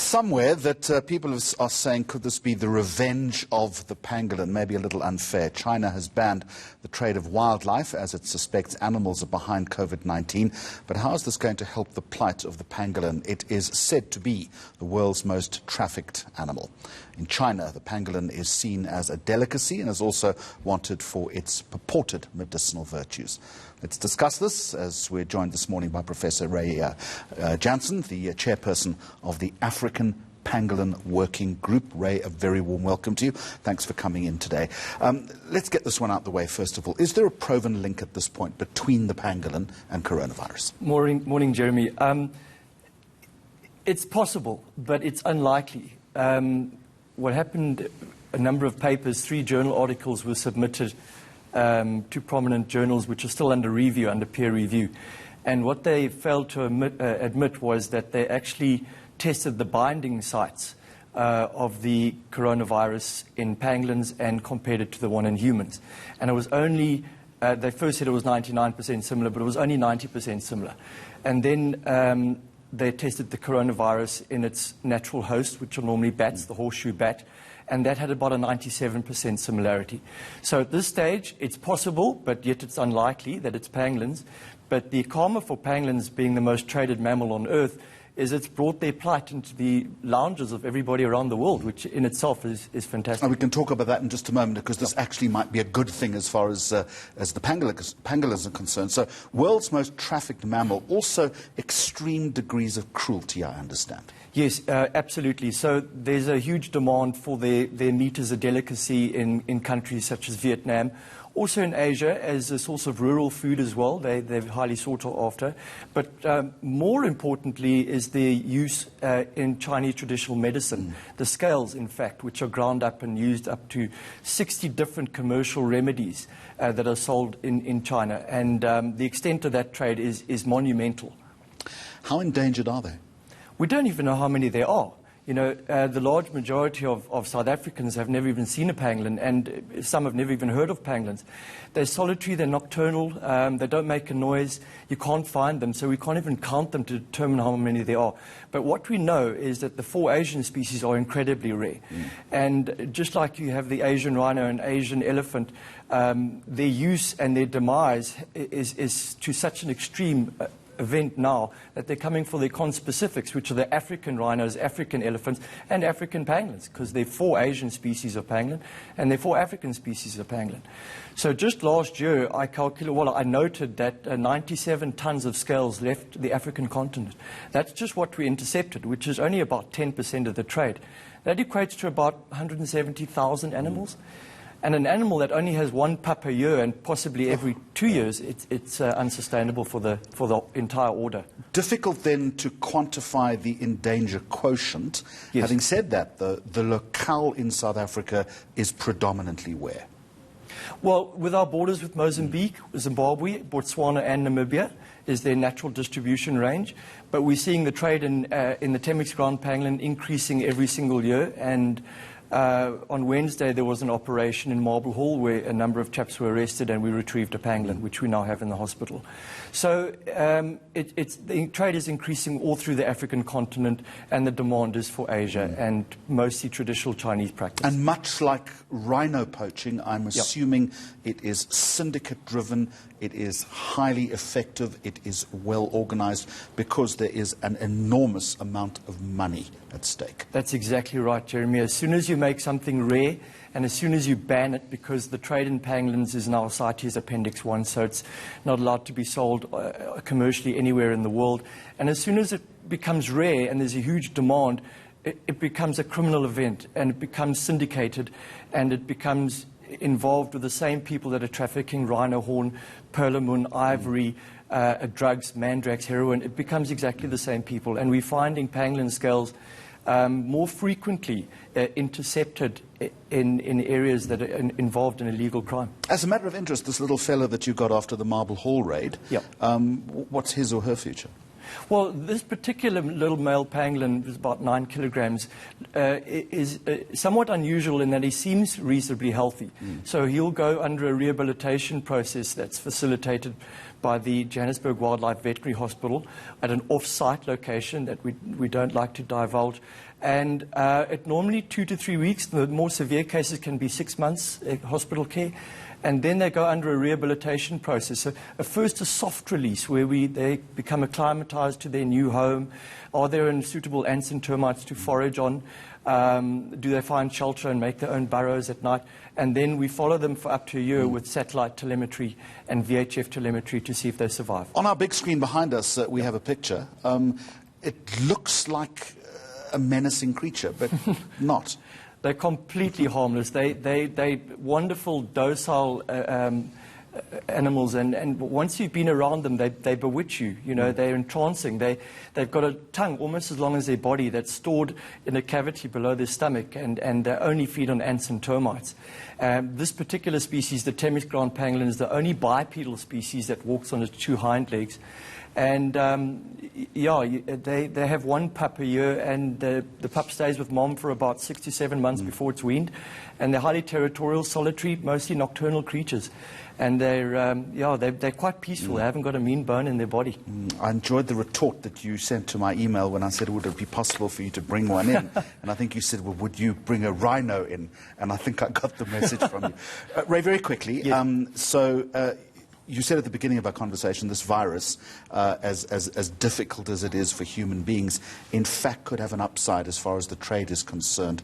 somewhere that people are saying, could this be the revenge of the pangolin? Maybe a little unfair. China has banned the trade of wildlife as it suspects animals are behind COVID-19. But how is this going to help the plight of the pangolin? It is said to be the world's most trafficked animal. In China, the pangolin is seen as a delicacy and is also wanted for its purported medicinal virtues. Let's discuss this as we're joined this morning by Professor Ray Jansen, the chairperson of the African Pangolin Working Group. Ray, a very warm welcome to you. Thanks for coming in today. Let's get this one out the way first of all. Is there a proven link at this point between the pangolin and coronavirus? Morning, Jeremy. It's possible, but it's unlikely. What happened, a number of papers, 3 journal articles were submitted to prominent journals which are still under review, under peer review. And what they failed to admit was that they actually tested the binding sites of the coronavirus in pangolins and compared it to the one in humans. And it was only, they first said it was 99% similar, but it was only 90% similar. And then they tested the coronavirus in its natural host, which are normally bats, the horseshoe bat, and that had about a 97% similarity. So at this stage, it's possible, but yet it's unlikely that it's pangolins. But the karma for pangolins being the most traded mammal on Earth is it's brought their plight into the lounges of everybody around the world, which in itself is fantastic. And we can talk about that in just a moment, because this actually might be a good thing as far as the pangolins are concerned. So, world's most trafficked mammal, also extreme degrees of cruelty, I understand. Yes, absolutely. So there's a huge demand for their meat as a delicacy in countries such as Vietnam. Also in Asia, as a source of rural food as well, they're highly sought after. But more importantly is their use in Chinese traditional medicine. The scales, in fact, which are ground up and used up to 60 different commercial remedies that are sold in China. And the extent of that trade is monumental. How endangered are they? We don't even know how many there are. You know, the large majority of South Africans have never even seen a pangolin, and some have never even heard of pangolins. They're solitary, they're nocturnal, they don't make a noise, you can't find them, so we can't even count them to determine how many there are. But what we know is that the 4 Asian species are incredibly rare. And just like you have the Asian rhino and Asian elephant, their use and their demise is to such an extreme event now that they're coming for their conspecifics, which are the African rhinos, African elephants, and African pangolins, because there are 4 Asian species of pangolin and there are 4 African species of pangolin. So just last year, I noted that 97 tons of scales left the African continent. That's just what we intercepted, which is only about 10% of the trade. That equates to about 170,000 animals. And an animal that only has 1 pup a year and possibly every 2 years, it's unsustainable for the entire order. Difficult then to quantify the endangered quotient. Yes. Having said that, the locale in South Africa is predominantly where? Well, with our borders with Mozambique, Zimbabwe, Botswana and Namibia is their natural distribution range. But we're seeing the trade in the Temminck's ground pangolin increasing every single year. And on Wednesday, there was an operation in Marble Hall where a number of chaps were arrested and we retrieved a pangolin, which we now have in the hospital. So the trade is increasing all through the African continent, and the demand is for Asia and mostly traditional Chinese practice. And much like rhino poaching, I'm assuming it is syndicate-driven, it is highly effective, it is well organized, because there is an enormous amount of money at stake. That's exactly right, Jeremy. As soon as you make something rare, and as soon as you ban it, because the trade in pangolins is now CITES Appendix 1, so it's not allowed to be sold commercially anywhere in the world. And as soon as it becomes rare and there's a huge demand, it becomes a criminal event, and it becomes syndicated, and it becomes involved with the same people that are trafficking rhino horn, perlemoen, ivory, drugs, mandrax, heroin. It becomes exactly the same people. And we're finding pangolin scales more frequently intercepted in areas that are involved in illegal crime. As a matter of interest, this little fellow that you got after the Marble Hall raid, what's his or her future? Well, this particular little male pangolin, is about 9 kilograms, is somewhat unusual in that he seems reasonably healthy. So he'll go under a rehabilitation process that's facilitated by the Johannesburg Wildlife Veterinary Hospital at an off-site location that we don't like to divulge. And it normally 2 to 3 weeks. The more severe cases can be 6 months hospital care. And then they go under a rehabilitation process. So first a soft release where they become acclimatized to their new home. Are there any suitable ants and termites to forage on? Do they find shelter and make their own burrows at night? And then we follow them for up to a year with satellite telemetry and VHF telemetry to see if they survive. On our big screen behind us, we have a picture. It looks like a menacing creature, but not. They're completely harmless. They wonderful, docile animals, and once you've been around them, they bewitch you. You know, they're entrancing. They've got a tongue almost as long as their body that's stored in a cavity below their stomach, and they only feed on ants and termites. This particular species, the Thames ground pangolin, is the only bipedal species that walks on its 2 hind legs. And they have 1 pup a year, and the pup stays with mom for about 6 to 7 months before it's weaned. And they're highly territorial, solitary, mostly nocturnal creatures. And they're quite peaceful. They haven't got a mean bone in their body. I enjoyed the retort that you sent to my email when I said, would it be possible for you to bring one in? And I think you said, well, would you bring a rhino in? And I think I got the message from you. Ray, very quickly, yes. You said at the beginning of our conversation, this virus, as difficult as it is for human beings, in fact could have an upside as far as the trade is concerned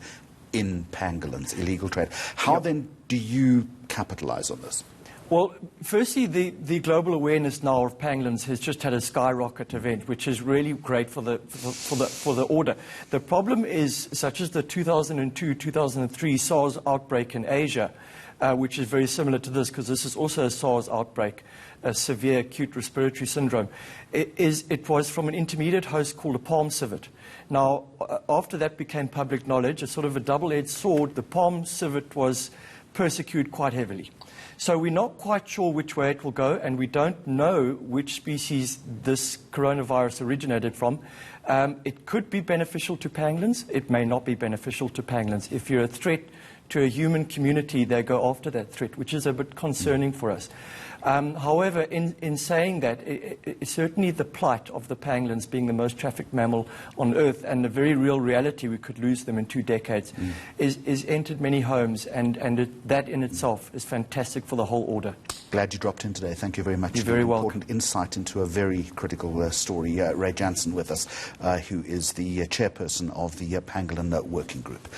in pangolins, illegal trade. How then do you capitalize on this? Well, firstly, the global awareness now of pangolins has just had a skyrocket event, which is really great for the order. The problem is, such as the 2002-2003 SARS outbreak in Asia, which is very similar to this, because this is also a SARS outbreak, a severe acute respiratory syndrome. It was from an intermediate host called a palm civet. Now, after that became public knowledge, a sort of a double-edged sword, the palm civet was persecuted quite heavily. So we're not quite sure which way it will go, and we don't know which species this coronavirus originated from. It could be beneficial to pangolins. It may not be beneficial to pangolins. If you're a threat to a human community, they go after that threat, which is a bit concerning for us. However, in saying that, certainly the plight of the pangolins being the most trafficked mammal on Earth, and the very real reality we could lose them in 2 decades, is entered many homes, and that in itself is fantastic for the whole order. Glad you dropped in today. Thank you very much. You're very welcome. Important insight into a very critical story. Ray Jansen with us, who is the chairperson of the Pangolin Working Group.